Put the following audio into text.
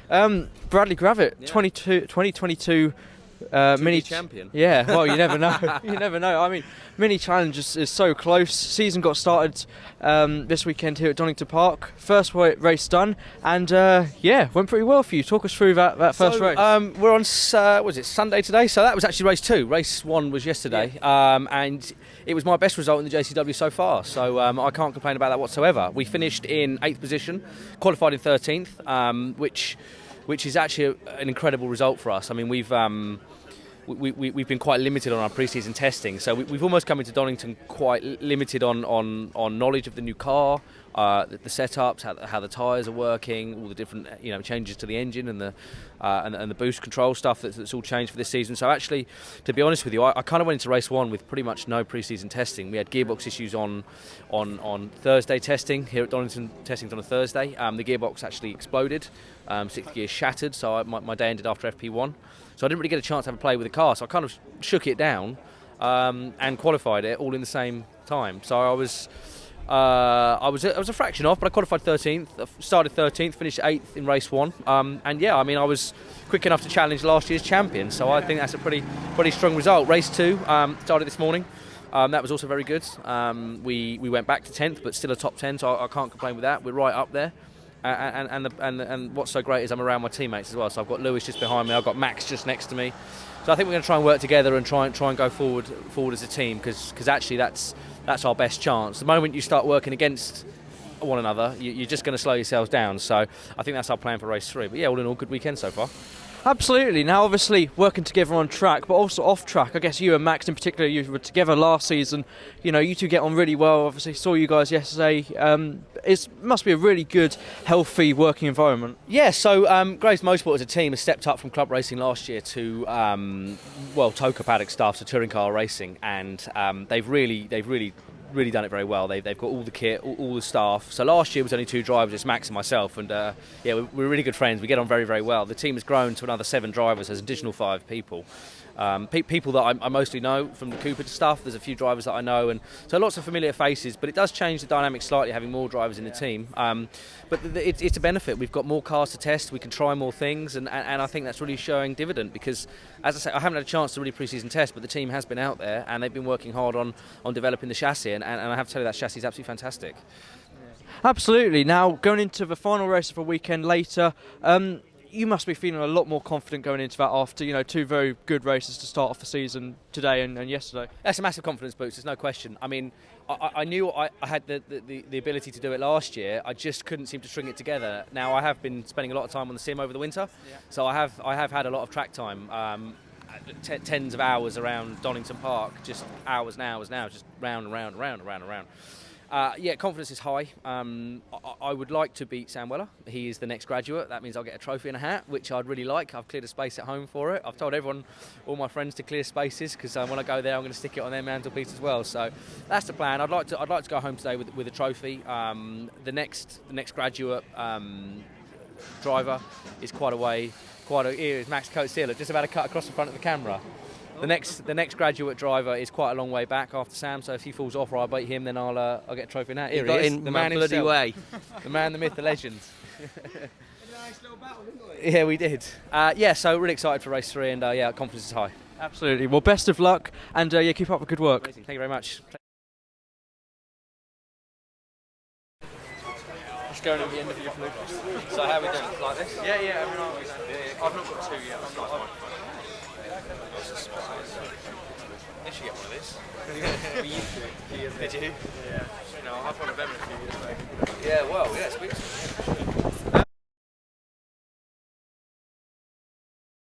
Bradley Gravett, 2022 Mini champion. Yeah, well, you never know. You never know. I mean, Mini Challenge is so close. Season got started this weekend here at Donington Park. First race done, and went pretty well for you. Talk us through that first race. We're on Sunday today, so that was actually race 2. Race 1 was yesterday, and it was my best result in the JCW so far. So I can't complain about that whatsoever. We finished in 8th position, qualified in 13th, which is actually an incredible result for us. I mean, we've been quite limited on our pre-season testing, so we've almost come into Donington quite limited on knowledge of the new car, the setups, how the tyres are working, all the different changes to the engine and the boost control stuff that's all changed for this season. So actually, to be honest with you, I kind of went into race 1 with pretty much no pre-season testing. We had gearbox issues on Thursday testing here at Donington. Testing's on a Thursday. The gearbox actually exploded, 6th gear shattered, so my day ended after FP1. So I didn't really get a chance to have a play with the car, so I kind of shook it down and qualified it all in the same time. So I was a fraction off, but I qualified 13th, started 13th, finished 8th in race 1. I was quick enough to challenge last year's champion, so I think that's a pretty strong result. Race 2 started this morning. That was also very good. We went back to 10th, but still a top 10, so I can't complain with that. We're right up there. And what's so great is I'm around my teammates as well. So I've got Lewis just behind me, I've got Max just next to me. So I think we're going to try and work together and try and go forward as a team, because actually that's our best chance. The moment you start working against one another, you're just going to slow yourselves down. So I think that's our plan for race 3. But yeah, all in all, good weekend so far. Absolutely. Now, obviously, working together on track, but also off track. I guess you and Max in particular, you were together last season. You two get on really well. Obviously, saw you guys yesterday. It must be a really good, healthy working environment. Yeah, so Graves Motorsport as a team has stepped up from club racing last year to, Toka paddock staff to touring car racing, and they've really done it very well. They've got all the kit, all the staff. So last year was only 2 drivers, it's Max and myself, and we're really good friends. We get on very, very well. The team has grown to another 7 drivers. There's an additional 5 people. People that I mostly know from the Cooper stuff. There's a few drivers that I know, and so lots of familiar faces, but it does change the dynamic slightly having more drivers in the team. But it's a benefit. We've got more cars to test, we can try more things, and I think that's really showing dividend, because, as I say, I haven't had a chance to really pre-season test, but the team has been out there and they've been working hard on developing the chassis, and I have to tell you that chassis is absolutely fantastic. Absolutely. Now, going into the final race of a weekend later, you must be feeling a lot more confident going into that after 2 very good races to start off the season today and yesterday. That's a massive confidence boost, there's no question. I mean, I knew I had the ability to do it last year. I just couldn't seem to string it together. Now, I have been spending a lot of time on the sim over the winter, so I have had a lot of track time, tens of hours around Donington Park, just hours and hours now, just round and round and round and round and round. Confidence is high. I would like to beat Sam Weller. He is the next graduate. That means I'll get a trophy and a hat, which I'd really like. I've cleared a space at home for it. I've told all my friends to clear spaces, because when I go there, I'm going to stick it on their mantelpiece as well. So that's the plan. I'd like to go home today with a trophy. The next graduate driver is quite a way. Here is Max Coates-Steele, just about to cut across the front of the camera. The next graduate driver is quite a long way back after Sam, so if he falls off or I beat him, then I'll get a trophy in that. Here he is, the man himself. Way. The man, the myth, the legend. A nice little battle, didn't we? Yeah, we did. So really excited for race 3, and confidence is high. Absolutely. Well, best of luck, and keep up the good work. Amazing. Thank you very much. Just going at the end of your fluke. So how are we doing? Like this? Yeah. I've not got 2 yet. You should get one of these. We used to. Did you? Yeah. I've had one of them in a few years back. Yeah, well, yeah, it's